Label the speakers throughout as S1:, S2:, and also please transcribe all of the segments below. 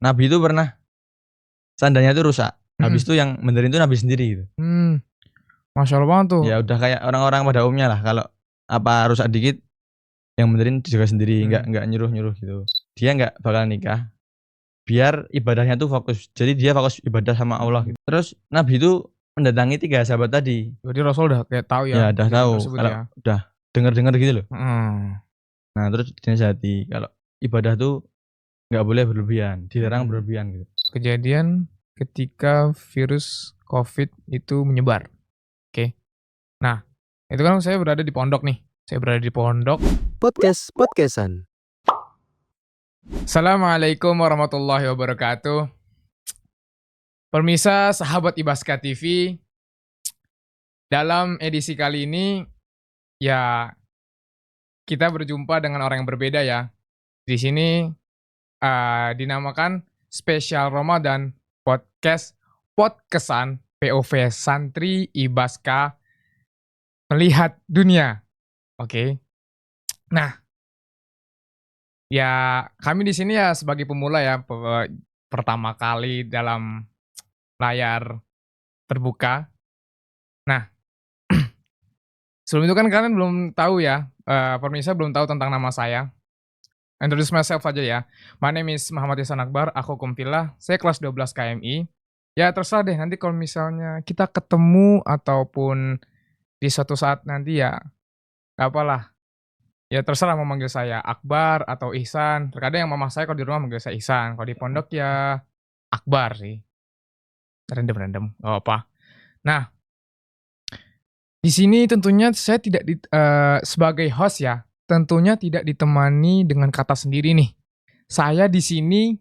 S1: Nabi itu pernah sandalnya itu rusak. Habis itu yang benerin itu Nabi sendiri gitu.
S2: Masya Allah banget tuh.
S1: Ya udah kayak orang-orang pada umumnya lah, kalau apa rusak dikit yang benerin juga sendiri, nggak nyuruh gitu. Dia nggak bakal nikah biar ibadahnya tuh fokus. Jadi dia fokus ibadah sama Allah gitu. Terus Nabi itu mendatangi 3 sahabat tadi.
S2: Jadi Rasul udah kayak tahu
S1: Ya
S2: ya
S1: udah
S2: kejadian
S1: tahu
S2: tersebut
S1: kalau
S2: ya.
S1: udah dengar gitu loh.
S2: Hmm.
S1: Nah terus dinasihati kalau ibadah tuh nggak boleh berlebihan, dilarang berlebihan gitu.
S2: Kejadian ketika virus COVID itu menyebar. Oke. Nah, itu kan saya berada di pondok nih. Saya berada di pondok.
S3: Podcastan.
S2: Assalamualaikum warahmatullahi wabarakatuh. Pemirsa sahabat Ibaska TV, dalam edisi kali ini ya kita berjumpa dengan orang yang berbeda ya. Di sini dinamakan spesial Ramadan podcastan POV Santri Ibaska melihat dunia. Oke. Nah, ya kami di sini ya sebagai pemula ya, pertama kali dalam layar terbuka. Nah, sebelum itu kan kalian belum tahu ya, pemirsa belum tahu tentang nama saya. Introduce myself aja ya. My name is Muhammad Ihsan Akbar, aku Kumpilah, saya kelas 12 KMI. Ya terserah deh nanti kalau misalnya kita ketemu ataupun di suatu saat nanti ya gak apalah. Ya terserah mau manggil saya Akbar atau Ihsan. Terkadang yang mama saya kalau di rumah manggil saya Ihsan, kalau di pondok ya Akbar sih. Random, gak apa. Nah, di sini tentunya saya tidak sebagai host ya, tentunya tidak ditemani dengan kata sendiri nih. Saya di sini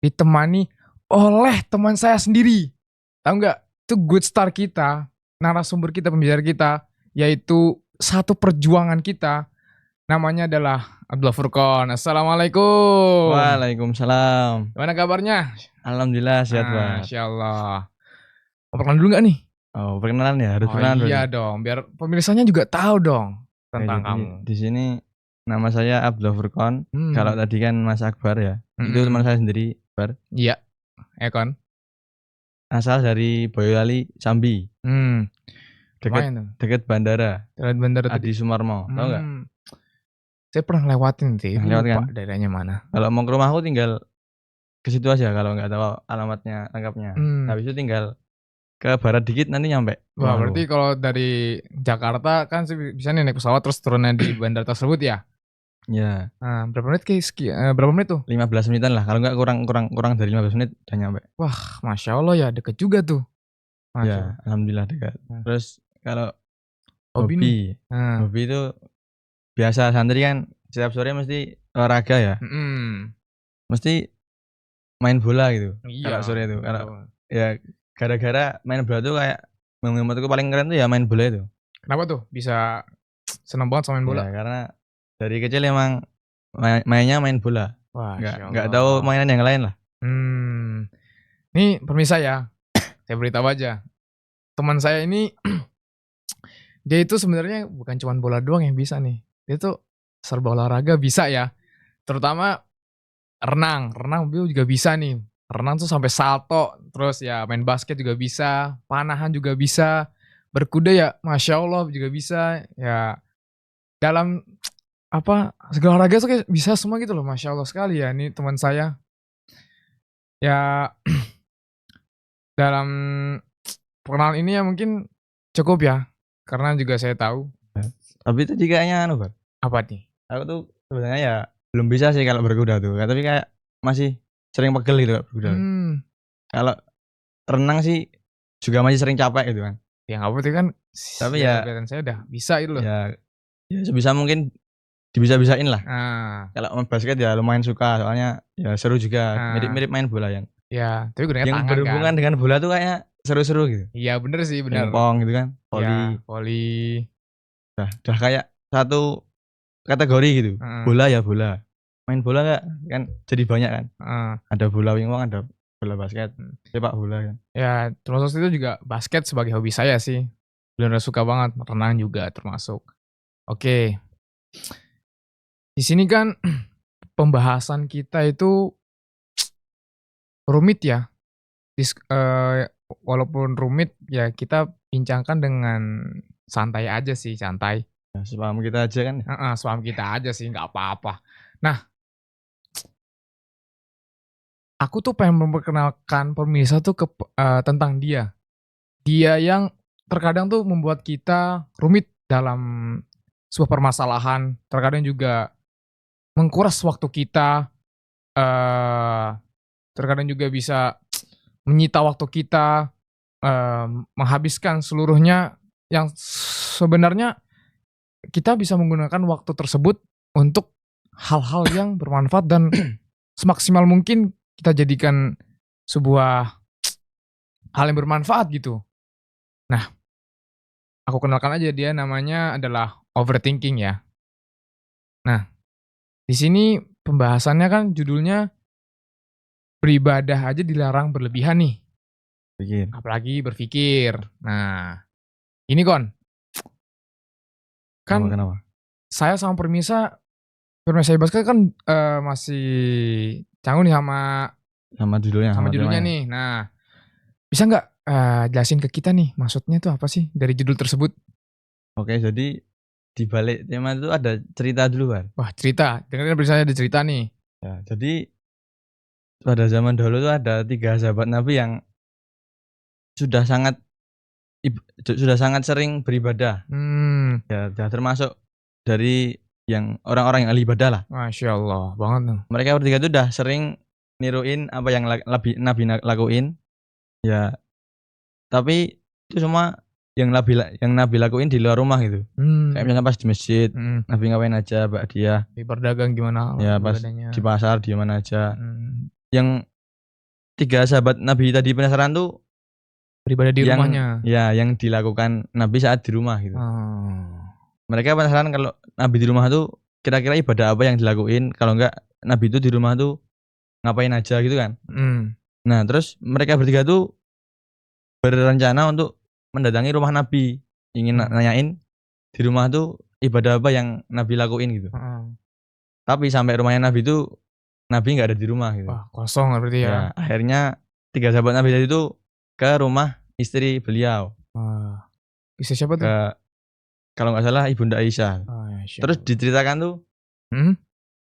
S2: ditemani oleh teman saya sendiri. Tahu nggak? Itu good star kita, narasumber kita, pembicara kita, yaitu satu perjuangan kita. Namanya adalah Abdullah Furqon. Assalamualaikum.
S1: Waalaikumsalam.
S2: Gimana kabarnya?
S1: Alhamdulillah sehat Pak.
S2: Masya Allah. Mau perkenalan dulu nggak nih?
S1: Oh perkenalan ya, harus
S2: perkenalan
S1: dulu.
S2: Iya dong, biar pemirsanya juga tahu dong tentang kamu.
S1: Di sini nama saya Abdullah Furqon. Kalau tadi kan Mas Akbar ya, itu teman saya sendiri, Akbar.
S2: Iya, Ekon.
S1: Asal dari Boyolali, Jambi. Dekat bandara.
S2: Dekat bandara
S1: Adi Sumarmo, tahu nggak?
S2: Saya pernah lewatin sih,
S1: lewat
S2: lupa
S1: kan?
S2: daerahnya mana.
S1: Kalau mau ke rumahku tinggal ke situ aja kalau nggak tahu alamatnya lengkapnya. Habis itu tinggal ke barat dikit nanti nyampe.
S2: Wah, berarti kalau dari Jakarta kan bisa nih naik pesawat terus turunnya di bandara tersebut ya?
S1: Iya.
S2: Nah, berapa menit berapa menit tuh?
S1: 15 menitan lah, kalau nggak kurang dari 15 menit udah nyampe.
S2: Wah, Masya Allah ya, deket juga tuh.
S1: Ya, alhamdulillah dekat. Terus kalau hobi itu biasa santri kan setiap sore mesti olahraga ya. Mesti main bola gitu. Kalau sore itu. Kalau ya gara-gara main bola tuh kayak menurutku paling keren tuh ya main bola itu.
S2: Kenapa tuh bisa senang banget sama main bola?
S1: Ya karena dari kecil emang mainnya main bola.
S2: Wah,
S1: nggak tahu mainan yang lain lah.
S2: Nih pemirsa ya, saya beritahu aja. Teman saya ini dia itu sebenarnya bukan cuma bola doang yang bisa nih. Dia tuh serba olahraga bisa ya. Terutama renang dia juga bisa nih. Renang tuh sampai salto, terus ya main basket juga bisa, panahan juga bisa, berkuda ya Masya Allah juga bisa. Ya dalam segala olahraga tuh kayak bisa semua gitu loh, Masya Allah sekali ya. Ini teman saya. Ya dalam perkenalan ini ya mungkin cukup ya. Karena juga saya tahu.
S1: Tapi tadi kayaknya Pak.
S2: Apa nih?
S1: Aku tuh sebenarnya ya belum bisa sih kalau berkuda tuh. Tapi kayak masih sering pegel gitu kalau berkuda. Kalau renang sih juga masih sering capek gitu kan.
S2: Ya nggak apa-apa kan.
S1: Tapi ya
S2: kelihatan saya udah bisa itu loh.
S1: Ya sebisa mungkin dibisa-bisain lah. Kalau main basket ya lumayan suka, soalnya ya seru juga, mirip-mirip main bola yang.
S2: Ya, tapi gunanya
S1: yang
S2: tangan
S1: berhubungan
S2: kan.
S1: dengan bola tuh kayak seru-seru gitu.
S2: Iya bener sih, bener.
S1: Pingpong gitu kan,
S2: voli.
S1: Udah kayak satu kategori gitu. Bola ya bola. Main bola nggak kan jadi banyak kan. Ada bola pingpong, ada bola basket, sepak bola kan.
S2: Ya termasuk itu juga basket sebagai hobi saya sih. Bener suka banget, renang juga termasuk. Oke. Di sini kan pembahasan kita itu rumit ya. Walaupun rumit ya kita bincangkan dengan santai aja sih, santai.
S1: Ya, sepaham kita aja kan.
S2: Heeh, sepaham kita aja sih, nggak apa-apa. Nah, aku tuh pengen memperkenalkan pemirsa tuh tentang dia. Dia yang terkadang tuh membuat kita rumit dalam sebuah permasalahan, terkadang juga mengkuras waktu kita, terkadang juga bisa menyita waktu kita, menghabiskan seluruhnya yang sebenarnya kita bisa menggunakan waktu tersebut untuk hal-hal yang bermanfaat dan semaksimal mungkin kita jadikan sebuah hal yang bermanfaat gitu. Nah, aku kenalkan aja dia namanya adalah overthinking ya. Nah, di sini pembahasannya kan judulnya beribadah aja dilarang berlebihan nih.
S1: Pikir.
S2: Apalagi berpikir. Nah, ini kan
S1: Kenapa?
S2: saya sama Permisa Basket kan masih canggung nih
S1: Sama judulnya.
S2: sama judulnya nih. Nah, bisa nggak jelasin ke kita nih maksudnya tuh apa sih dari judul tersebut?
S1: Oke, jadi di balik tema itu ada cerita dulu, Bar.
S2: Wah, cerita. Dengerin dari saya ada cerita nih.
S1: Ya, jadi pada zaman dahulu tuh ada 3 sahabat Nabi yang sudah sangat sering beribadah. Ya, termasuk dari yang orang-orang yang ahli ibadah lah.
S2: Masya Allah, banget tuh.
S1: Mereka bertiga itu udah sering niruin apa yang Nabi lakuin. Ya, tapi itu semua yang Nabi lakuin di luar rumah gitu. Kayak misalnya pas di masjid, Nabi ngapain aja, dia
S2: di berdagang gimana?
S1: Ya, pas di pasar di mana aja. Yang 3 sahabat Nabi tadi penasaran tuh
S2: beribadah di rumahnya.
S1: Ya, yang dilakukan Nabi saat di rumah gitu. Mereka penasaran kalau Nabi di rumah tuh kira-kira ibadah apa yang dilakuin, kalau enggak Nabi itu di rumah tuh ngapain aja gitu kan. Nah, terus mereka bertiga tuh berencana untuk mendatangi rumah Nabi, ingin nanyain di rumah tuh ibadah apa yang Nabi lakuin gitu. Tapi sampai rumahnya Nabi tuh Nabi nggak ada di rumah gitu.
S2: Wah, kosong berarti ya.
S1: Ya, akhirnya 3 sahabat Nabi tadi itu ke rumah istri beliau.
S2: Istri siapa tuh?
S1: Kalau nggak salah Ibunda Aisyah. Terus diceritakan tuh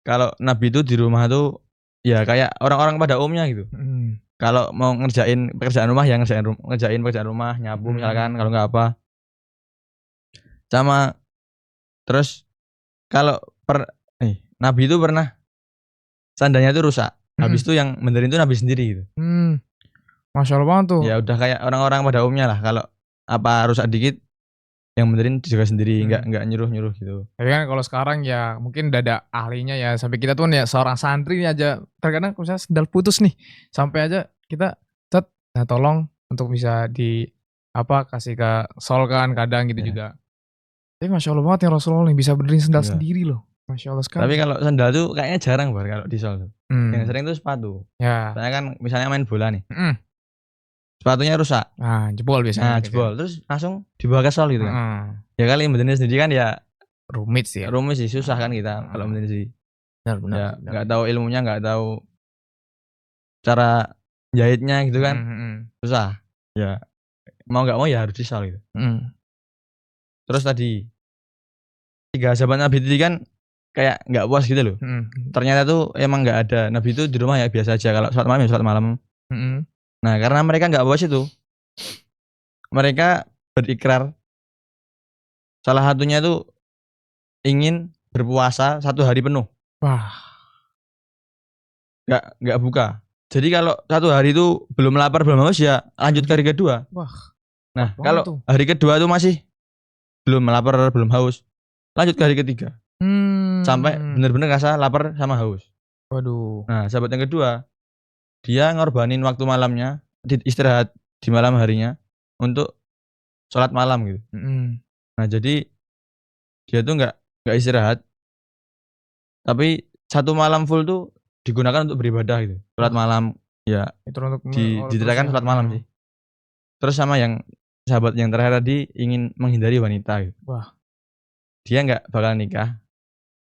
S1: kalau Nabi itu di rumah tuh ya kayak orang-orang pada umumnya gitu. Kalau mau ngerjain pekerjaan rumah ya ngerjain pekerjaan rumah, nyapu misalkan, kalau nggak apa. Sama terus kalau Nabi itu pernah sandalnya itu rusak. Habis itu yang benerin itu Nabi sendiri gitu.
S2: Masya Allah banget tuh.
S1: Ya udah kayak orang-orang pada umumnya lah, kalau apa rusak dikit yang benerin juga sendiri, nggak nyuruh gitu.
S2: Tapi kan kalau sekarang ya mungkin udah ada ahlinya ya, sampai kita tuh ya seorang santri aja terkadang misalnya sendal putus nih, sampai aja kita nah tolong untuk bisa kasih ke sol kan kadang gitu juga. Tapi Masya Allah banget ya Rasulullah nih bisa benerin sendal sendiri loh. Masya Allah sekali.
S1: Tapi kalau sandal tuh kayaknya jarang kalau di sol tuh. Yang sering tuh sepatu.
S2: Ya.
S1: Soalnya kan misalnya main bola nih. Sepatunya rusak.
S2: Jebol biasanya.
S1: Jebol. Terus langsung dibawa ke sol gitu kan. Ya kali benerin sendiri kan ya
S2: rumit sih.
S1: Rumit sih, susah kan kita kalau benerin sendiri.
S2: Benar.
S1: Ya nggak tahu ilmunya, nggak tahu cara jahitnya gitu kan. Susah. Ya mau nggak mau ya harus di sol gitu. Terus tadi 3 sahabat Nabi itu kan kayak nggak puas gitu loh. Ternyata tuh emang nggak ada Nabi itu di rumah ya biasa aja, kalau sholat malam ya sholat malam. Nah, karena mereka nggak puas itu, mereka berikrar salah satunya itu ingin berpuasa 1 hari penuh.
S2: Wah.
S1: Nggak buka. Jadi kalau 1 hari itu belum lapar belum haus ya lanjut ke hari kedua.
S2: Wah.
S1: Nah, kalau hari kedua itu masih belum lapar belum haus, lanjut ke hari ketiga. Sampai bener-bener rasa lapar sama haus.
S2: Waduh.
S1: Nah, sahabat yang kedua, dia ngorbanin waktu malamnya, istirahat di malam harinya untuk sholat malam gitu. Nah, jadi dia tuh nggak istirahat, tapi 1 malam full tuh digunakan untuk beribadah gitu. Sholat malam ya diceritakan sholat malam sih. Terus sama yang sahabat yang terakhir tadi ingin menghindari wanita gitu.
S2: Wah.
S1: Dia nggak bakal nikah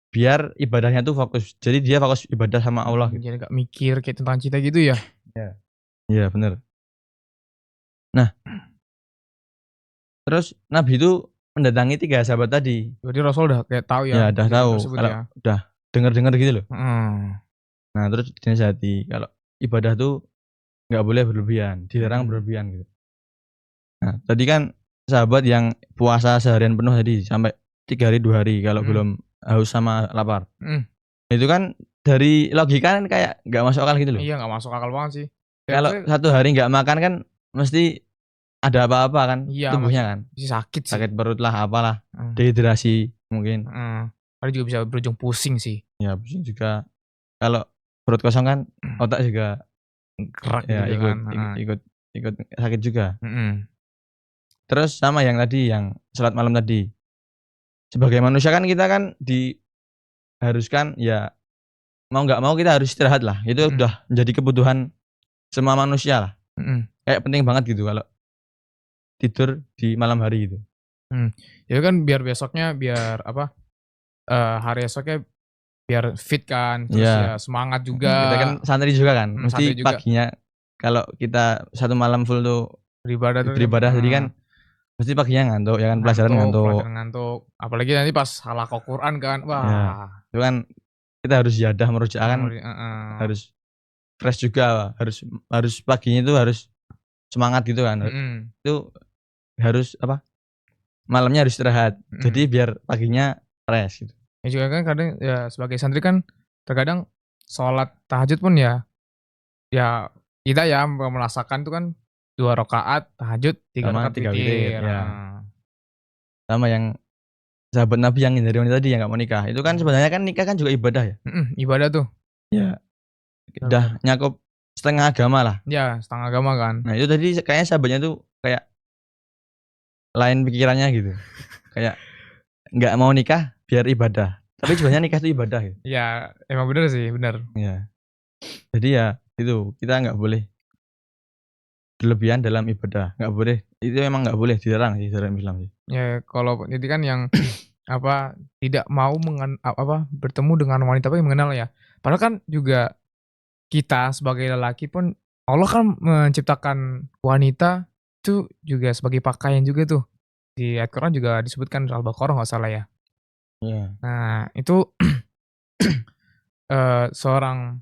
S1: biar ibadahnya tuh fokus. Jadi dia fokus ibadah sama Allah gitu.
S2: Jadi gak mikir kayak tentang cinta gitu ya.
S1: Ya. Iya, bener. Nah, terus Nabi itu mendatangi 3 sahabat tadi.
S2: Berarti Rasul udah kayak tahu
S1: Ya,
S2: ya
S1: udah
S2: kejadian
S1: tahu
S2: tersebut
S1: kalau
S2: ya.
S1: udah denger-denger gitu loh.
S2: Heeh.
S1: Nah, terus dinasihati kalau ibadah tuh nggak boleh berlebihan, dilarang berlebihan gitu. Nah, tadi kan sahabat yang puasa seharian penuh tadi sampai 3 hari 2 hari kalau belum haus sama lapar. Itu kan dari logika kan kayak nggak masuk akal gitu loh.
S2: Iya, nggak masuk akal banget sih. Ya,
S1: Kalau
S2: maksudnya
S1: 1 hari nggak makan kan mesti ada apa-apa kan
S2: iya,
S1: tubuhnya kan.
S2: masih sakit sih.
S1: Sakit perut lah, apalah, dehidrasi mungkin.
S2: Ada juga bisa berujung pusing sih.
S1: Ya pusing juga. Kalau perut kosong kan otak juga
S2: Gerak
S1: ya
S2: gitu kan.
S1: ikut sakit juga.
S2: Mhm.
S1: Terus sama yang tadi yang sholat malam tadi. Sebagai manusia kan kita kan diharuskan ya mau nggak mau kita harus istirahat lah. Itu udah menjadi kebutuhan semua manusia lah. Kayak penting banget gitu kalau tidur di malam hari gitu.
S2: Ya kan biar besoknya biar apa? Hari esoknya biar fit kan, terus ya semangat juga.
S1: Kita kan santri juga kan.
S2: Santri
S1: Mesti
S2: juga.
S1: paginya kalau kita 1 malam full tuh
S2: beribadah
S1: jadi kan mesti paginya ngantuk ya kan, pelajaran ngantuk.
S2: Apalagi nanti pas halaqah Quran kan. Wah.
S1: Ya, itu kan kita harus ziyadah murojaah kan harus fresh juga, harus paginya itu harus semangat gitu kan. Itu harus apa? Malamnya harus istirahat. Jadi biar paginya fresh gitu.
S2: Ya juga kan kadang ya sebagai santri kan terkadang sholat tahajud pun ya kita ya merasakan itu kan 2 rakaat tahajud, 3
S1: Sama
S2: rakaat
S1: 3
S2: witir.
S1: witir ya. Sama yang sahabat Nabi yang hindari wanita tadi yang nggak mau nikah. Itu kan sebenarnya kan nikah kan juga ibadah ya.
S2: Ibadah tuh.
S1: Ya. Udah nyakup setengah agama lah.
S2: Ya, setengah agama kan.
S1: Nah, itu tadi kayaknya sahabatnya tuh kayak lain pikirannya gitu. Kayak nggak mau nikah biar ibadah. Tapi sebenarnya nikah itu ibadah gitu.
S2: Ya, emang bener sih, bener.
S1: Iya. Jadi ya itu kita nggak boleh berlebihan dalam ibadah, nggak boleh. Itu emang nggak boleh, dilarang sih dalam Islam sih.
S2: Ya kalau itu kan yang apa tidak mau bertemu dengan wanita tapi mengenal ya. Padahal kan juga kita sebagai lelaki pun Allah kan menciptakan wanita itu juga sebagai pakaian juga tuh. Di ayat Quran juga disebutkan Al-Baqarah nggak salah ya.
S1: Iya.
S2: Nah, itu seorang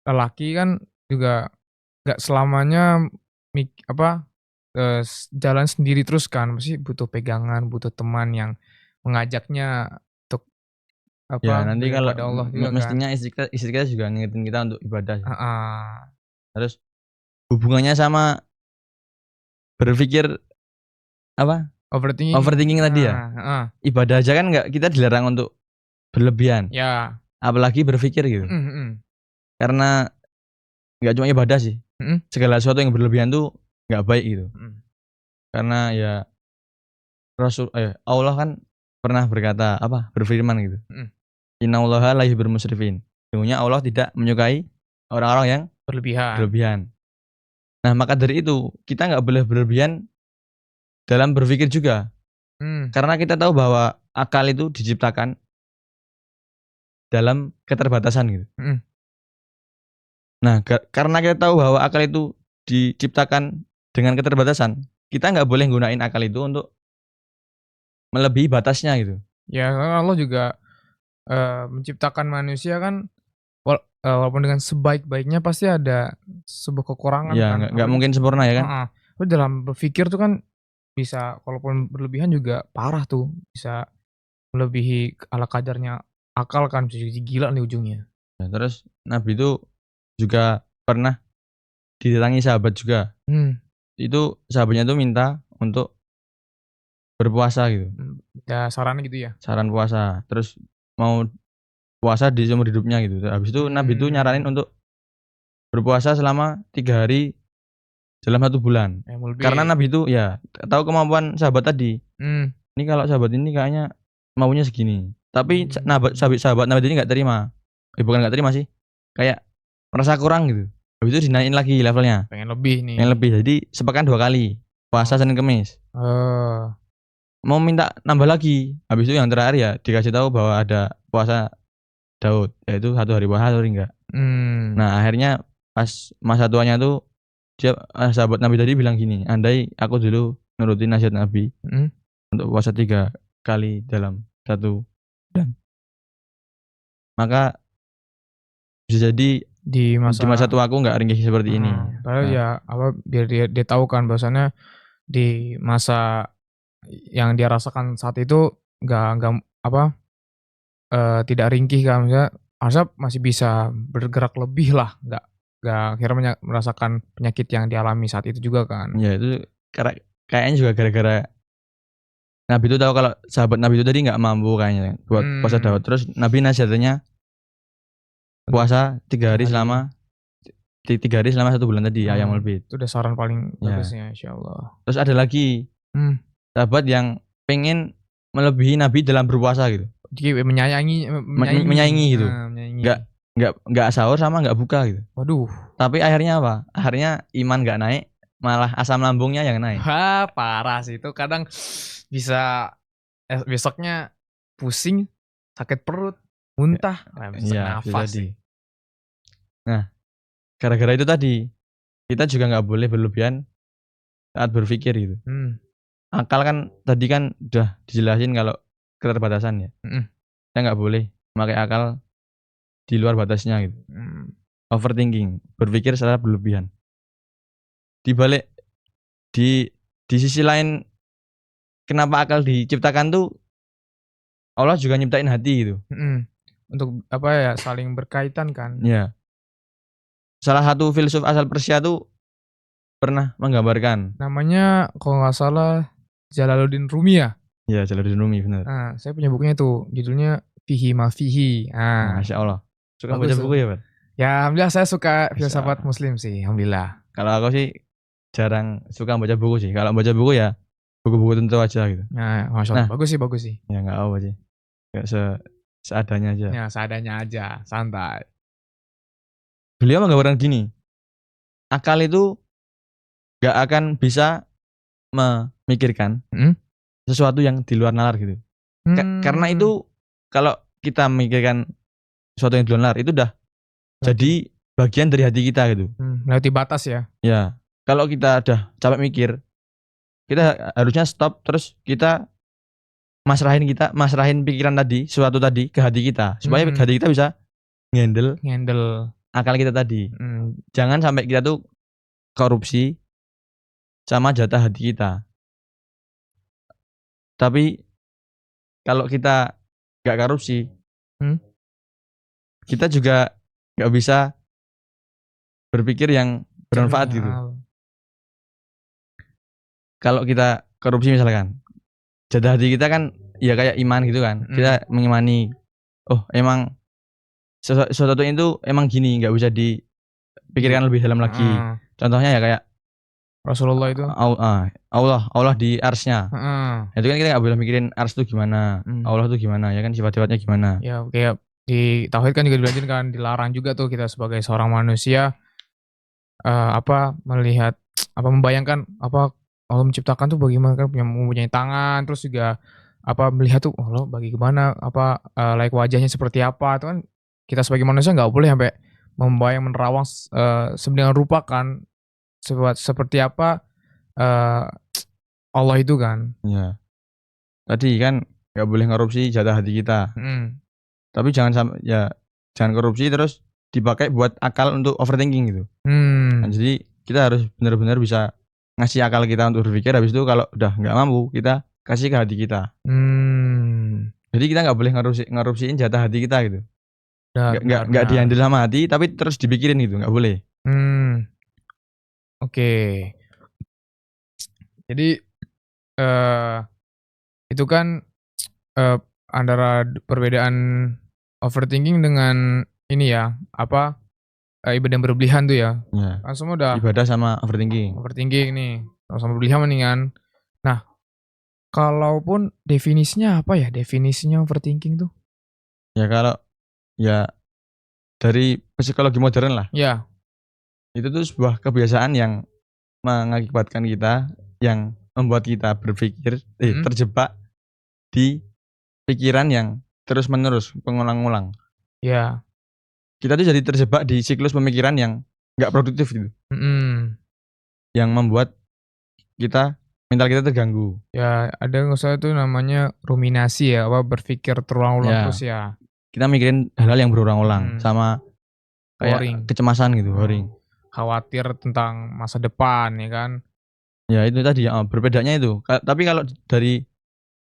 S2: lelaki kan juga nggak selamanya jalan sendiri terus kan, pasti butuh pegangan, butuh teman yang mengajaknya untuk
S1: Ya nanti kalau
S2: beribadah Allah juga kan.
S1: mestinya istri kita juga ngingetin kita untuk ibadah sih.
S2: Heeh.
S1: Terus hubungannya sama berpikir apa? Overthinking tadi ya. Ibadah aja kan nggak, kita dilarang untuk berlebihan.
S2: Ya.
S1: Apalagi berpikir gitu. Karena nggak cuma ibadah sih. Segala sesuatu yang berlebihan tuh nggak baik gitu. Karena ya Allah kan pernah berkata berfirman gitu. Innallaha la yuhibbul musrifin. Sesungguhnya Allah tidak menyukai orang-orang yang berlebihan. Nah, maka dari itu kita nggak boleh berlebihan dalam berpikir juga. Karena kita tahu bahwa akal itu diciptakan dalam keterbatasan gitu. Nah, karena kita tahu bahwa akal itu diciptakan dengan keterbatasan, kita nggak boleh gunain akal itu untuk melebihi batasnya gitu.
S2: Ya, karena Allah juga menciptakan manusia kan walaupun dengan sebaik-baiknya pasti ada sebuah kekurangan
S1: ya,
S2: kan.
S1: Nggak mungkin sempurna ya kan.
S2: Dalam berpikir tuh kan bisa walaupun berlebihan juga parah tuh, bisa melebihi ala kadarnya akal kan, bisa jadi gila nih ujungnya.
S1: Nah, terus Nabi itu juga pernah didatangi sahabat juga. Itu sahabatnya tuh minta untuk berpuasa gitu.
S2: Ya saran gitu ya.
S1: Saran puasa. Terus mau puasa di seumur hidupnya gitu. Habis itu Nabi itu nyaranin untuk berpuasa selama 3 hari dalam 1 bulan. Karena Nabi itu ya tahu kemampuan sahabat tadi. Ini kalau sahabat ini kayaknya maunya segini. Tapi sahabat Nabi ini nggak terima. Bukan nggak terima sih. Kayak merasa kurang gitu. Habis itu dinaikin lagi levelnya.
S2: Pengen lebih nih.
S1: Pengen lebih. Jadi sepekan 2 kali. Puasa Senin Kamis. Mau minta nambah lagi. Habis itu yang terakhir ya dikasih tahu bahwa ada puasa Daud, yaitu 1 hari puasa 1 hari enggak. Nah, akhirnya pas masa tuanya tuh dia sahabat Nabi tadi bilang gini, andai aku dulu nurutin nasihat Nabi untuk puasa 3 kali dalam 1 bulan, maka bisa jadi
S2: Di
S1: di masa tuaku nggak ringkih seperti ini.
S2: Padahal ya apa biar dia tahu kan bahwasannya di masa yang dia rasakan saat itu nggak apa tidak ringkih kan, harusnya masih bisa bergerak lebih lah, nggak akhirnya merasakan penyakit yang dialami saat itu juga kan.
S1: Ya itu kayaknya juga gara-gara Nabi itu tahu kalau sahabat Nabi itu tadi nggak mampu kayaknya buat puasa Daud. Terus Nabi nasihatnya puasa 3 hari selama 3 hari selama 1 bulan tadi, Ayyamul Bid.
S2: Itu udah saran paling bagusnya, insyaallah.
S1: Terus ada lagi sahabat yang pengen melebihi Nabi dalam berpuasa gitu.
S2: Jadi menyayangi
S1: gitu. Nggak sahur sama nggak buka gitu.
S2: Waduh.
S1: Tapi akhirnya apa? Akhirnya iman nggak naik, malah asam lambungnya yang naik.
S2: Parah sih itu, kadang bisa besoknya pusing, sakit perut, muntah,
S1: bisa nafas. Nah, gara-gara itu tadi kita juga nggak boleh berlebihan saat berpikir gitu. Akal kan tadi kan udah dijelasin kalau keterbatasan ya. Kita nggak boleh memakai akal di luar batasnya gitu. Overthinking, berpikir secara berlebihan. Di sisi lain, kenapa akal diciptakan tuh Allah juga nyiptain hati gitu.
S2: Untuk apa ya, saling berkaitan kan.
S1: Ya. Salah satu filsuf asal Persia tuh pernah menggambarkan.
S2: Namanya kalau nggak salah Jalaluddin Rumi ya?
S1: Iya, Jalaluddin Rumi benar.
S2: Nah, saya punya bukunya tuh, judulnya Fihi Ma Fihi.
S1: Masya Allah. Suka baca buku ya, Pak?
S2: Ya, alhamdulillah saya suka filsafat Muslim sih, alhamdulillah.
S1: Kalau aku sih jarang suka baca buku sih. Kalau baca buku ya buku-buku tentu aja gitu.
S2: Nah, Masya Allah. Bagus sih.
S1: Ya nggak apa sih. Nggak seadanya aja.
S2: Ya, seadanya aja, santai.
S1: Beliau menggambarkan gini, akal itu nggak akan bisa memikirkan sesuatu yang di luar nalar gitu. Karena itu kalau kita memikirkan sesuatu yang di luar nalar itu udah jadi bagian dari hati kita gitu.
S2: Melewati batas ya.
S1: Ya, kalau kita udah capek mikir, kita harusnya stop, terus kita masrahin pikiran tadi, sesuatu tadi ke hati kita, supaya hati kita bisa ngendel akal kita tadi. Jangan sampai kita tuh korupsi sama jatah hati kita. Tapi kalau kita gak korupsi, kita juga gak bisa berpikir yang bermanfaat gitu. Kalau kita korupsi misalkan, jatah hati kita kan ya kayak iman gitu kan. Kita mengimani, oh emang sesuatu itu emang gini, gak bisa dipikirkan lebih dalam lagi. Contohnya ya kayak
S2: Rasulullah itu
S1: Allah di arsnya. Itu kan kita gak boleh mikirin ars itu gimana, Allah itu gimana, ya kan sifat-sifatnya gimana.
S2: Ya kayak di tauhid kan juga dilanjutkan kan, dilarang juga tuh kita sebagai seorang manusia melihat membayangkan Allah menciptakan tuh bagaimana kan, mempunyai tangan, terus juga melihat tuh Allah bagaimana layak wajahnya seperti apa. Itu kan kita sebagai manusia nggak boleh sampai membayang menerawang sedemikian rupa kan seperti apa Allah itu kan.
S1: Ya. Tadi kan nggak boleh korupsi jatah hati kita. Tapi jangan korupsi terus dipakai buat akal untuk overthinking gitu. Nah, jadi kita harus benar-benar bisa ngasih akal kita untuk berpikir, habis itu kalau udah nggak mampu kita kasih ke hati kita. Jadi kita nggak boleh ngerupsiin jatah hati kita gitu. Nggak dihandle sama hati, tapi terus dipikirin gitu, nggak boleh.
S2: Oke. Jadi itu kan antara perbedaan overthinking dengan ini ya, ibadah yang berlebihan tuh ya. Kan semua udah
S1: ibadah sama overthinking.
S2: Overthinking nih, sama berlebihan mendingan. Nah, kalaupun definisinya apa ya? Definisinya overthinking tuh?
S1: Ya kalau dari psikologi modern lah.
S2: Ya.
S1: Itu tuh sebuah kebiasaan yang mengakibatkan kita, yang membuat kita berpikir terjebak di pikiran yang terus-menerus pengulang-ulang.
S2: Ya.
S1: Kita tuh jadi terjebak di siklus pemikiran yang nggak produktif gitu.
S2: Mhm.
S1: Yang membuat mental kita terganggu.
S2: Ya, ada nggak usah tuh namanya ruminasi ya, berpikir terulang-ulang
S1: Ya,
S2: terus ya.
S1: kita mikirin hal-hal yang berulang-ulang sama kayak
S2: Worrying.
S1: kecemasan gitu, worrying.
S2: Khawatir tentang masa depan ya kan.
S1: Ya itu tadi berbedanya itu. Tapi kalau dari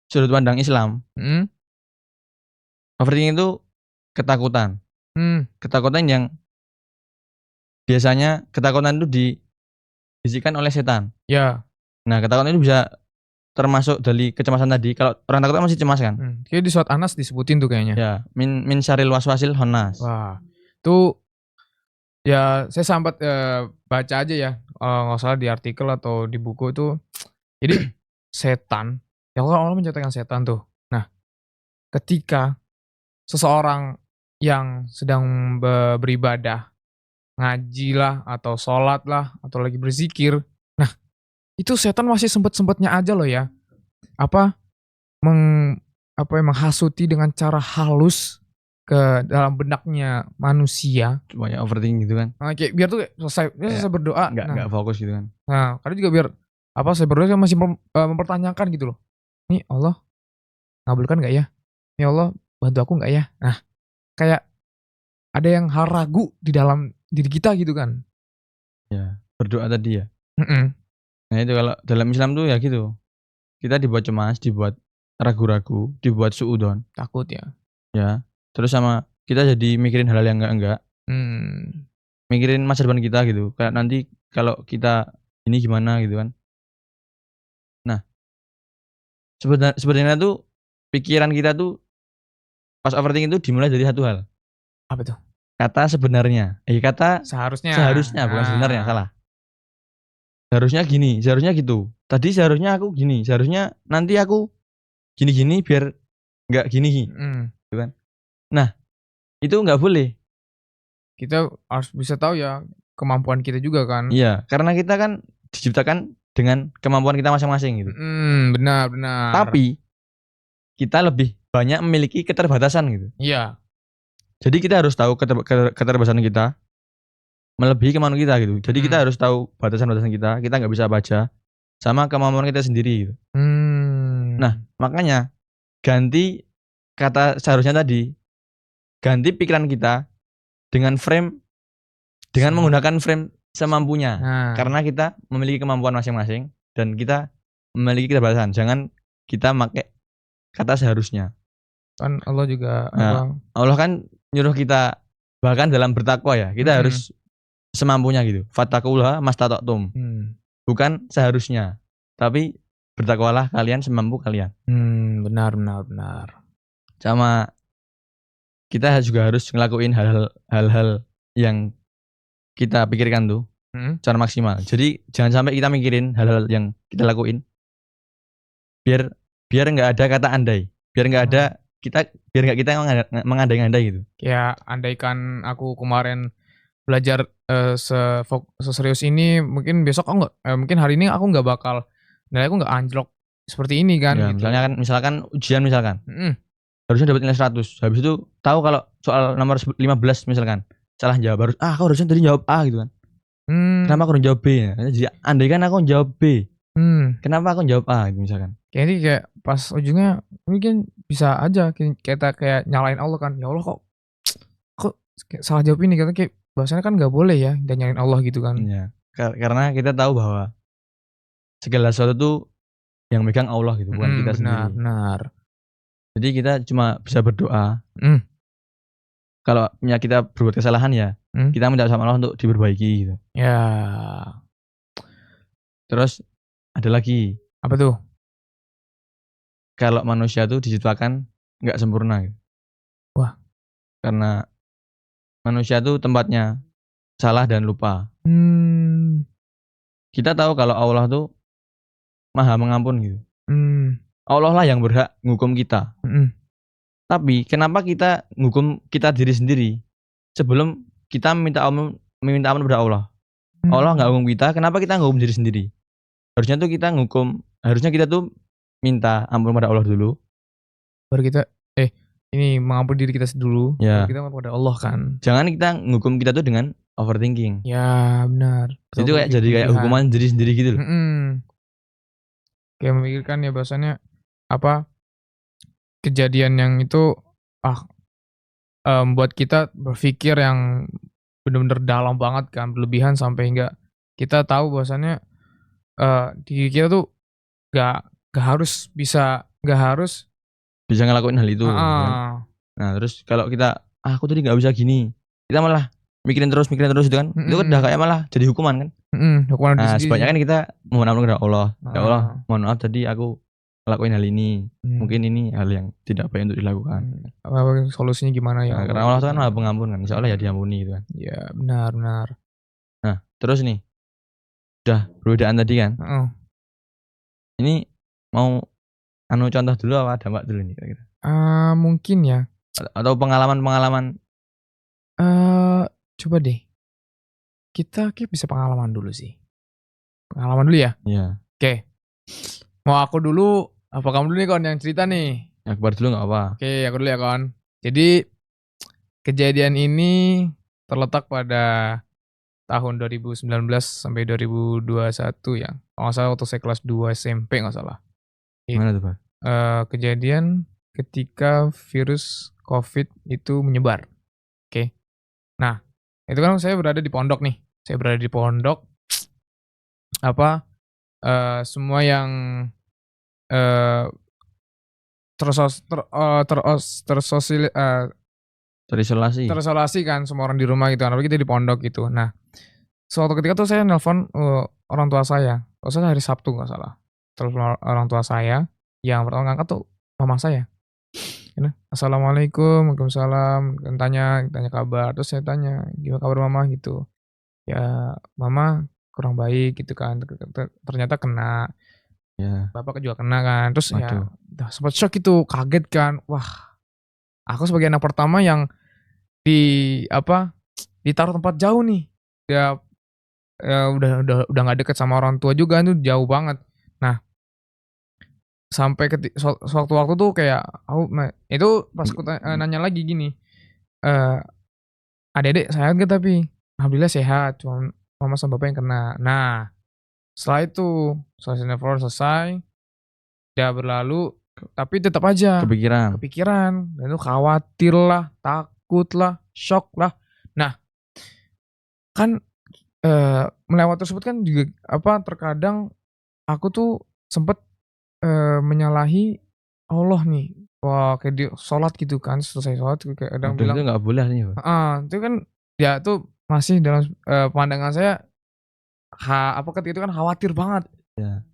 S1: sudut pandang Islam, overthinking itu ketakutan. Ketakutan yang biasanya ketakutan itu dibisikkan oleh setan.
S2: Ya.
S1: Nah, ketakutan itu bisa termasuk dari kecemasan tadi. Kalau orang takut kan masih cemas kan?
S2: Kayak di surat Anas disebutin tuh kayaknya.
S1: Ya, min syaril waswasil khannas.
S2: Wah, itu ya saya sempat baca aja ya, nggak salah di artikel atau di buku itu. Jadi setan, ya Allah menciptakan setan tuh. Nah, ketika seseorang yang sedang beribadah, ngaji lah atau sholat lah atau lagi berzikir, nah itu setan masih sempet-sempetnya aja loh ya, menghasuti dengan cara halus ke dalam benaknya manusia.
S1: Banyak overthinking gitu kan.
S2: Nah, kayak biar tuh selesai berdoa.
S1: Enggak fokus gitu kan.
S2: Nah, kadang juga biar saya berdoa saya masih mempertanyakan gitu loh. Nih Allah ngabulkan enggak ya? Nih Allah bantu aku enggak ya? Nah, kayak ada yang ragu di dalam diri kita gitu kan.
S1: Ya, berdoa tadi ya. Nah, itu kalau dalam Islam tuh ya gitu. Kita dibuat cemas, dibuat ragu-ragu, dibuat suudzon.
S2: Takut ya.
S1: Ya. Terus sama kita jadi mikirin hal-hal yang enggak. Mikirin masa depan kita gitu. Kayak nanti kalau kita ini gimana gitu kan. Nah, sebenarnya tuh pikiran kita tuh pas overthinking itu dimulai dari satu hal.
S2: Apa tuh?
S1: Kata sebenarnya. Kata seharusnya bukan sebenarnya, salah. Seharusnya gini, seharusnya gitu. Tadi seharusnya aku gini, seharusnya nanti aku gini-gini biar enggak gini. Gitu kan. Nah, itu enggak boleh.
S2: Kita harus bisa tahu ya kemampuan kita juga kan.
S1: Iya, karena kita kan diciptakan dengan kemampuan kita masing-masing gitu.
S2: Benar.
S1: Tapi kita lebih banyak memiliki keterbatasan gitu.
S2: Iya.
S1: Jadi kita harus tahu keterbatasan kita melebihi kemampuan kita gitu. Jadi kita harus tahu batasan-batasan kita. Kita nggak bisa baca sama kemampuan kita sendiri gitu. Nah, makanya ganti kata seharusnya tadi, ganti pikiran kita dengan menggunakan frame semampunya. Karena kita memiliki kemampuan masing-masing dan kita memiliki keterbatasan. Jangan kita pakai kata seharusnya.
S2: Kan Allah juga
S1: Allah kan nyuruh kita bahkan dalam bertakwa ya. Kita harus semampunya gitu. Fattaqullaha mastata'tum. Bukan seharusnya, tapi bertakwalah kalian semampu kalian.
S2: Benar.
S1: Sama kita juga harus ngelakuin hal-hal yang kita pikirkan tuh secara maksimal. Jadi jangan sampai kita mikirin hal-hal yang kita lakuin biar nggak ada kata andai, biar nggak kita mengandai-andai gitu.
S2: Ya, andaikan aku kemarin belajar seserius ini, mungkin besok mungkin hari ini aku nggak bakal, nilai aku nggak anjlok seperti ini kan.
S1: Ya,
S2: gitu.
S1: Misalkan ujian harusnya dapat nilai 100. Habis itu tahu kalau soal nomor 15 misalkan salah jawab, aku harusnya tadi jawab A gitu kan. Kenapa aku harus jawab B ya? Jadi andaikan aku jawab B, kenapa aku jawab A gitu misalkan.
S2: Kayak pas ujungnya mungkin bisa aja kita kayak nyalain Allah kan. Ya Allah kok salah jawab ini, kayak bahasanya kan nggak boleh ya dan nyalain Allah gitu kan.
S1: Iya. Karena kita tahu bahwa segala sesuatu tuh yang megang Allah gitu, bukan kita sendiri.
S2: Benar.
S1: Jadi kita cuma bisa berdoa. Kalau kita berbuat kesalahan ya, kita minta sama Allah untuk diperbaiki gitu.
S2: Ya.
S1: Terus ada lagi.
S2: Apa tuh?
S1: Kalau manusia tuh diciptakan nggak sempurna gitu.
S2: Wah.
S1: Karena manusia tuh tempatnya salah dan lupa. Kita tahu kalau Allah tuh Maha Mengampun gitu. Allah lah yang berhak ngukum kita. Tapi kenapa kita ngukum kita diri sendiri sebelum kita meminta ampun kepada Allah? Allah nggak ngukum kita, kenapa kita ngukum diri sendiri? Harusnya kita tuh minta ampun kepada Allah dulu.
S2: Baru kita ini mengampuni diri kita dulu,
S1: ya.
S2: Baru kita kepada Allah kan.
S1: Jangan kita ngukum kita tuh dengan overthinking.
S2: Ya, benar.
S1: Itu kayak jadi kayak hukuman diri sendiri gitu loh.
S2: Kayak memikirkan ya bahasanya apa kejadian yang itu buat kita berpikir yang benar-benar dalam banget kan, berlebihan sampai hingga kita tahu bahwasannya diri kita tuh gak harus bisa
S1: ngelakuin hal itu. Kan? Nah terus kalau kita aku tadi nggak bisa gini, kita malah mikirin terus itu kan, itu kan udah kayak malah jadi hukuman kan.
S2: Hukuman
S1: nah sebanyak kan kita mohon ampun kepada Allah. Ya Allah, mohon maaf tadi aku ngelakuin hal ini, mungkin ini hal yang tidak baik untuk dilakukan.
S2: Solusinya gimana ya?
S1: Nah, karena Allah itu kan maha pengampun kan, insya Allah ya diampuni gitu kan.
S2: Ya benar.
S1: Nah terus nih, udah perbedaan tadi kan. Ini mau contoh dulu apa dampak dulu nih kira-kira?
S2: Mungkin ya.
S1: Atau pengalaman?
S2: Coba deh. Kita bisa pengalaman dulu sih. Pengalaman dulu ya?
S1: Iya.
S2: Oke. Mau aku dulu, apa kamu dulu nih Kon yang cerita nih?
S1: Akbar dulu gak apa.
S2: Oke, aku dulu ya Kon. Jadi kejadian ini terletak pada tahun 2019 sampai 2021 ya. Kalau nggak salah waktu saya kelas 2 SMP nggak salah.
S1: Gimana tuh Pak?
S2: Kejadian ketika virus COVID itu menyebar. Oke. Nah, itu kan saya berada di pondok nih. Semua yang terisolasi kan semua orang di rumah gitu kan, apalagi kita di pondok gitu. Nah, suatu ketika tuh saya nelpon orang tua saya. Kalau saya hari Sabtu nggak salah. Telepon orang tua saya, yang pertama ngangkat tuh mama saya. Assalamualaikum, waalaikumsalam, tanya kabar. Terus saya tanya, gimana kabar mama gitu. Ya mama kurang baik gitu kan. Ternyata kena.
S1: Ya.
S2: Bapak juga kena kan. Terus ya sempat shock gitu, kaget kan. Wah, aku sebagai anak pertama yang ditaruh tempat jauh nih. Ya udah nggak deket sama orang tua juga, itu jauh banget. Nah, sampai waktu tuh kayak itu pas aku nanya lagi gini, adik-adik sehat gak? Tapi alhamdulillah sehat, cuma mama sama bapak yang kena. Nah, setelah itu selesai udah berlalu, tapi tetap aja kepikiran, dan itu khawatir lah, takut lah, shock lah. Nah, kan melewati tersebut kan juga terkadang aku tuh sempet menyalahi Allah nih. Wah, kayak di sholat gitu kan, selesai sholat kayak kadang bilang
S1: itu nggak boleh nih.
S2: Itu kan ya itu masih dalam pandangan saya ketika itu kan khawatir banget.
S1: Ya.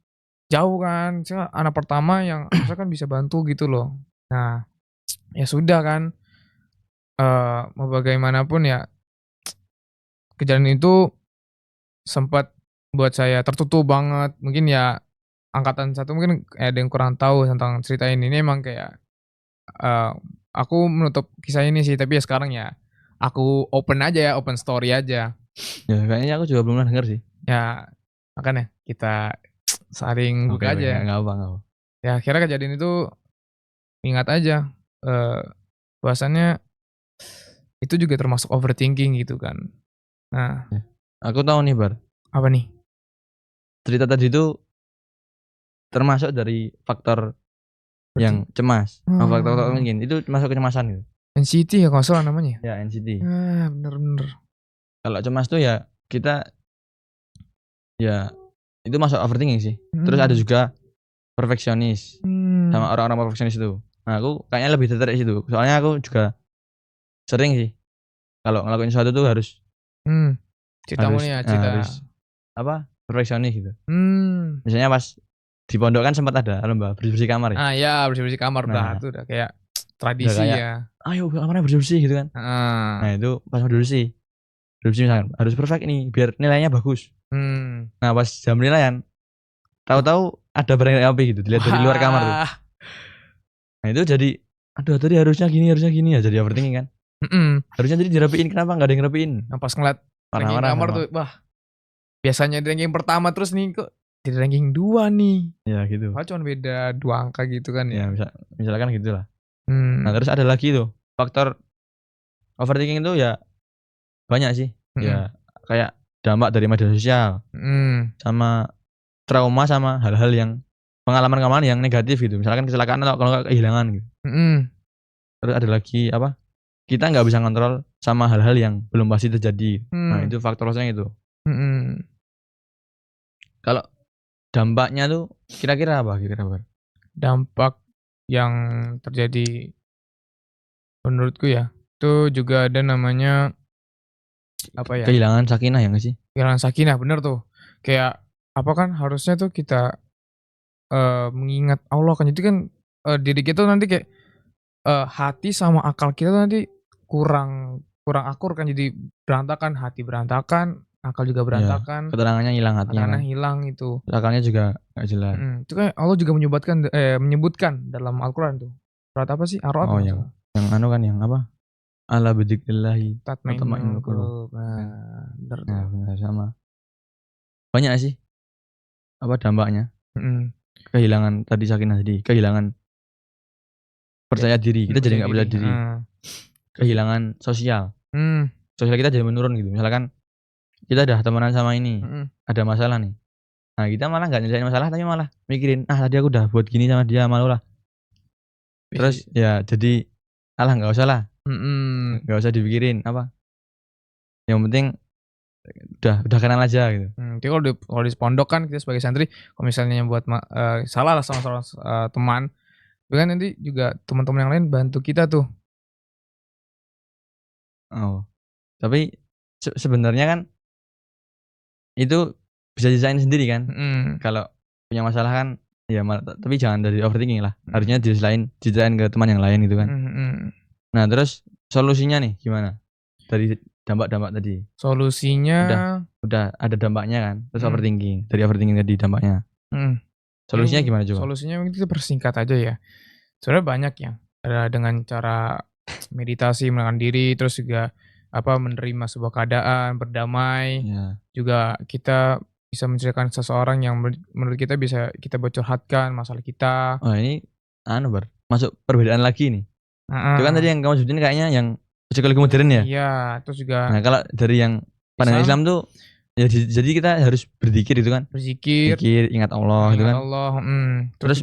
S2: Jauh kan, saya anak pertama yang harusnya kan bisa bantu gitu loh. Nah, ya sudah kan, mau bagaimanapun ya kejadian itu sempat buat saya tertutup banget. Mungkin ya angkatan 1 mungkin ada yang kurang tahu tentang cerita ini. Ini emang kayak aku menutup kisah ini sih, tapi ya sekarang ya aku open aja ya, open story aja.
S1: Ya kayaknya aku juga belum pernah denger sih.
S2: Ya makanya kita saling buka aja.
S1: Nggak apa.
S2: Ya akhirnya kejadian itu ingat aja bahwasannya itu juga termasuk overthinking gitu kan. Nah,
S1: aku tahu nih Bar.
S2: Apa nih?
S1: Cerita tadi itu termasuk dari faktor yang cemas. Faktor mungkin itu masuk kecemasan gitu.
S2: Anxiety ya kalau salah namanya.
S1: Ya anxiety.
S2: Bener.
S1: Kalau cemas tuh ya kita ya itu masuk overthinking sih. Terus ada juga perfeksionis. Sama orang-orang perfeksionis itu. Nah aku kayaknya lebih tertarik situ. Soalnya aku juga sering sih kalau ngelakuin sesuatu tuh harus perfeksionis gitu. Misalnya pas di pondok kan sempat ada lomba bersih-bersih kamar ya.
S2: Ya bersih-bersih kamar. Nah, itu udah kayak tradisi udah kayak, ya.
S1: Ayo kamarnya bersih-bersih gitu kan. Nah itu pas bersih misalkan harus perfect nih biar nilainya bagus. Nah pas jam penilaian tahu-tahu ada barang api gitu dilihat dari luar kamar tuh. Nah itu jadi aduh tadi harusnya gini ya, jadi overthinking kan. Harusnya tadi dirapiin, kenapa nggak ada yang ngerapiin?
S2: Nah, pas ngeliat ranking kamar tuh, wah biasanya di ranking pertama terus nih kok di ranking 2 nih.
S1: Ya gitu.
S2: Cuma beda 2 angka gitu kan ya.
S1: Misalkan gitu lah. Nah terus ada lagi tuh faktor overthinking itu ya banyak sih. Ya kayak dampak dari media sosial. Sama trauma sama hal-hal yang pengalaman-pengalaman yang negatif gitu. Misalkan kecelakaan atau kalau nggak kehilangan gitu. Terus ada lagi apa? Kita nggak bisa kontrol sama hal-hal yang belum pasti terjadi. Nah itu faktornya itu. Kalau dampaknya tuh kira-kira apa?
S2: Dampak yang terjadi menurutku ya, itu juga ada namanya apa ya?
S1: Kehilangan sakinah ya nggak sih?
S2: Kehilangan sakinah, bener tuh. Kayak apa kan harusnya tuh kita mengingat Allah kan. Jadi kan diri kita tuh nanti kayak hati sama akal kita tuh nanti kurang akur kan, jadi berantakan, hati berantakan, akal juga
S1: Ya,
S2: berantakan,
S1: keterangannya hilang hatinya
S2: keterangannya
S1: kan.
S2: hilang itu.
S1: Akalnya juga nggak jelas.
S2: Itu kan Allah juga menyebutkan dalam Al-Qur'an tuh. Surat apa sih? Ar-Ra'd
S1: Oh
S2: kalau nggak
S1: yang
S2: salah.
S1: anu kan yang apa? Ala bidzikrillahi
S2: Tatmainnul
S1: tatma'innul qulub.
S2: qulub. Bener tuh.
S1: Nah, benar sama. Banyak sih apa dampaknya? Kehilangan tadi sakinah tadi, kehilangan percaya diri. Kita jadi nggak percaya diri. Kehilangan sosial. Sosial kita jadi menurun gitu. Misalkan kita udah temenan sama ini, ada masalah nih. Nah, kita malah nggak nyelesain masalah tapi malah mikirin, tadi aku udah buat gini sama dia, malu lah. Terus ya jadi nggak usah lah. Nggak usah dipikirin apa. Yang penting udah kenal aja gitu.
S2: Jadi kalau di pondok kan kita sebagai santri, kalau misalnya buat salah lah sama seorang teman, itu kan nanti juga teman-teman yang lain bantu kita tuh.
S1: Oh. Tapi sebenarnya kan itu bisa diselesain sendiri kan. Kalau punya masalah kan ya tapi jangan dari overthinking lah. Harusnya diselesain ke teman yang lain gitu kan. Nah, terus solusinya nih gimana? Dari dampak-dampak tadi.
S2: Solusinya
S1: udah ada dampaknya kan. Terus overthinking. Dari overthinking tadi dampaknya. Solusinya gimana coba?
S2: Solusinya mungkin kita persingkat aja ya. Sebenarnya banyak ya. Ada dengan cara meditasi, menenangkan diri, terus juga menerima sebuah keadaan, berdamai.
S1: Ya.
S2: Juga kita bisa menceritakan seseorang yang menurut kita bisa kita curhatkan masalah kita.
S1: Oh, ini masuk perbedaan lagi nih. Itu kan tadi yang kamu sebutin kayaknya yang psikologi modern ya?
S2: Iya, terus juga.
S1: Nah, kalau dari yang pandangan Islam tuh ya jadi kita harus berzikir itu kan?
S2: Berzikir,
S1: ingat Allah gitu kan?
S2: Allah,
S1: terus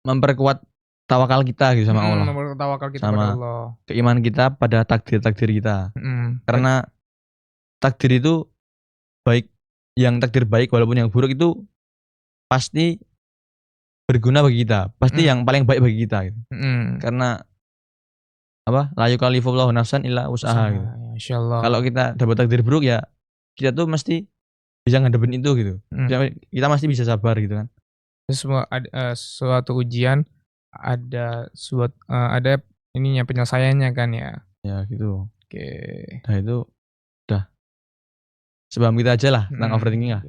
S1: memperkuat tawakal kita gitu sama Allah.
S2: Memperkuat tawakal kita
S1: sama
S2: pada Allah.
S1: Keimanan kita pada takdir kita. Karena takdir itu baik, yang takdir baik walaupun yang buruk itu pasti berguna bagi kita, pasti yang paling baik bagi kita gitu. Karena la yukallifullahu nafsan illa wus'aha gitu.
S2: Insyaallah.
S1: Kalau kita dapat takdir buruk ya kita tuh mesti bisa ngadepin itu gitu. Kita masih bisa sabar gitu kan.
S2: Semua ada suatu ujian, ada ininya penyelesaiannya kan ya.
S1: Ya gitu.
S2: Oke.
S1: Nah itu udah sebab kita aja lah tentang overthinking lah.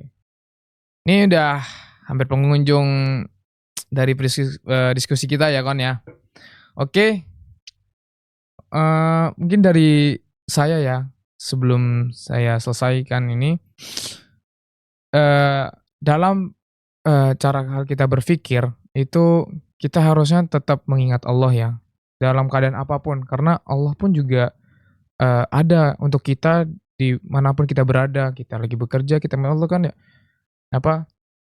S2: Ini udah hampir pengunjung dari diskusi kita ya kon ya. Oke. Mungkin dari saya ya, sebelum saya selesaikan ini, dalam cara kita berpikir itu kita harusnya tetap mengingat Allah ya dalam keadaan apapun, karena Allah pun juga ada untuk kita dimanapun kita berada. Kita lagi bekerja, kita mengingat Allah kan ya,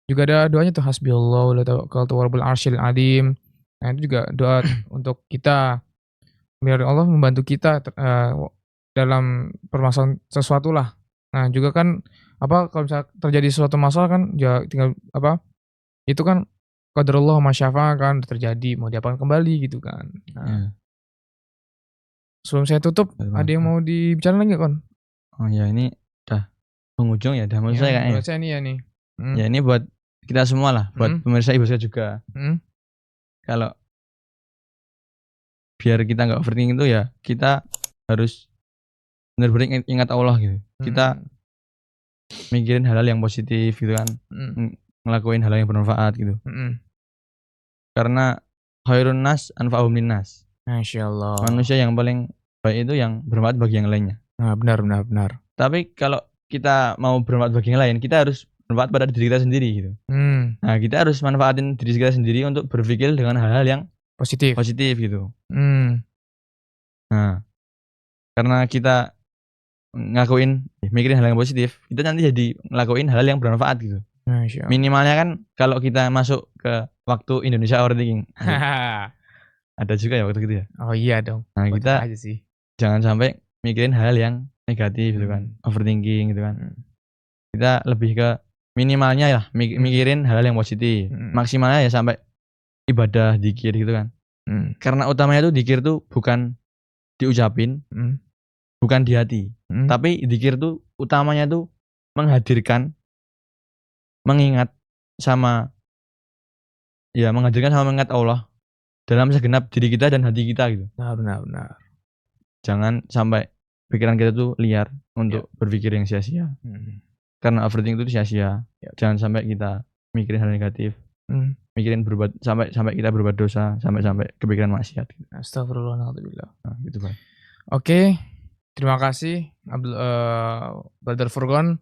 S2: juga ada doanya tuh hasbiyallahu wa la tawakkaltu wa rabbul arsyil azim. Nah itu juga doa untuk kita biar Allah membantu kita dalam permasalahan sesuatu lah. Nah juga kan kalau misalnya terjadi suatu masalah kan ya tinggal itu kan qadarullah ma syaa kan terjadi, mau diapakan kembali gitu kan. Nah, sebelum saya tutup, ada yang mau dibicarain lagi kon?
S1: Oh ya, ini udah penghujung ya, udah mau selesai kayaknya.
S2: Saya nih ya nih.
S1: Ya ini buat kita semua lah, buat pemirsa Ibu saya juga. Kalau biar kita nggak overthinking itu ya kita harus benar-benar ingat Allah gitu. Kita mikirin hal-hal yang positif gitu kan, ngelakuin hal yang bermanfaat gitu. Karena khairun nas anfa'uhum linnas.
S2: Masyaallah.
S1: Manusia yang paling baik itu yang bermanfaat bagi yang lainnya.
S2: Nah, benar.
S1: Tapi kalau kita mau bermanfaat bagi yang lain, kita harus bermanfaat pada diri kita sendiri gitu. Nah, kita harus manfaatin diri kita sendiri untuk berpikir dengan hal-hal yang positif gitu. Nah, karena kita mikirin hal yang positif, kita nanti jadi ngelakuin hal yang bermanfaat gitu. Minimalnya kan kalau kita masuk ke waktu Indonesia Overthinking. Ada juga ya waktu gitu ya.
S2: Oh iya dong.
S1: Nah, kita
S2: aja sih.
S1: Jangan sampai mikirin hal yang negatif gitu kan. Overthinking gitu kan. Kita lebih ke minimalnya ya mikirin hal yang positif. Maksimalnya ya sampai ibadah zikir gitu kan. Karena utamanya tuh zikir tuh bukan diucapin, bukan di hati. Tapi zikir tuh utamanya tuh menghadirkan, mengingat sama mengingat Allah dalam segenap diri kita dan hati kita gitu.
S2: Benar.
S1: Jangan sampai pikiran kita tuh liar untuk berpikir yang sia-sia. Karena overthinking itu sia-sia. Jangan sampai kita mikirin hal negatif. Mikirin sampai kita berbuat dosa, sampai kepikiran maksiat.
S2: Astagfirullahaladzim.
S1: Nah, gitu Pak.
S2: Oke, terima kasih Brother Furgon.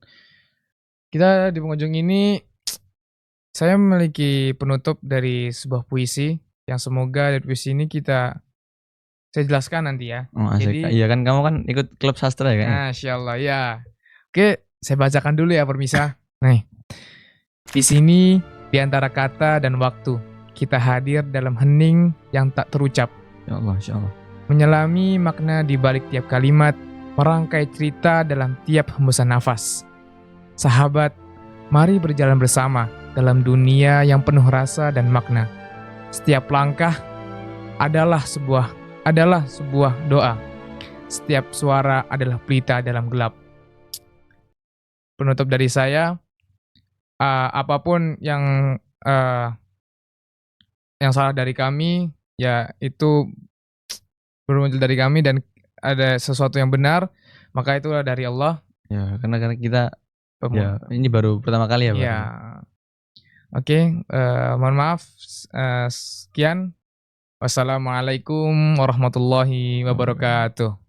S2: Kita di penghujung ini saya memiliki penutup dari sebuah puisi yang semoga dari puisi ini saya jelaskan nanti ya.
S1: Oh, asik. Jadi iya kan kamu kan ikut klub sastra ya kayaknya.
S2: Insyaallah ya. Oke, saya bacakan dulu ya permisa. Nih. Di sini di antara kata dan waktu kita hadir dalam hening yang tak terucap.
S1: Ya Allah, insyaallah.
S2: Menyelami makna di balik tiap kalimat, merangkai cerita dalam tiap hembusan nafas. Sahabat, mari berjalan bersama dalam dunia yang penuh rasa dan makna. Setiap langkah adalah sebuah doa. Setiap suara adalah pelita dalam gelap. Penutup dari saya, apapun yang salah dari kami, ya itu bermuncul dari kami, dan ada sesuatu yang benar, maka itulah dari Allah.
S1: Ya, karena kita ini baru pertama kali ya, Pak.
S2: Ya. Oke, mohon maaf. Sekian. Wassalamualaikum warahmatullahi wabarakatuh.